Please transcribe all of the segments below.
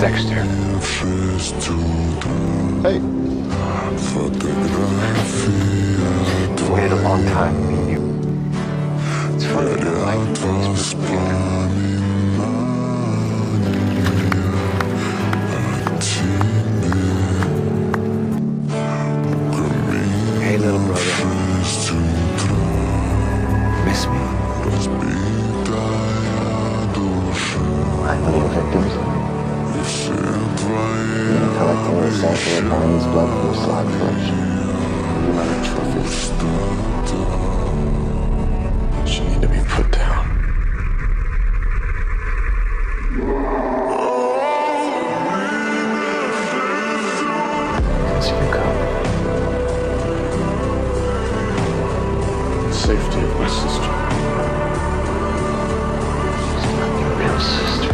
Dexter. Hey. Waited a long time to meet you. It's funny, you know, like these people together. Hey, little brother. Miss me? I know your victims. You're collecting the essential Barney's blood from the slide collection. You're not a trophy. She need to be put down. As you come. The safety of my sister. She's not your real sister.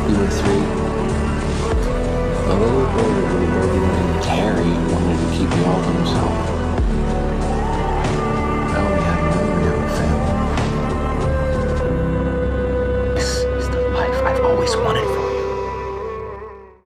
You were 3. The little boy with the burden named Terry wanted to keep you all to himself.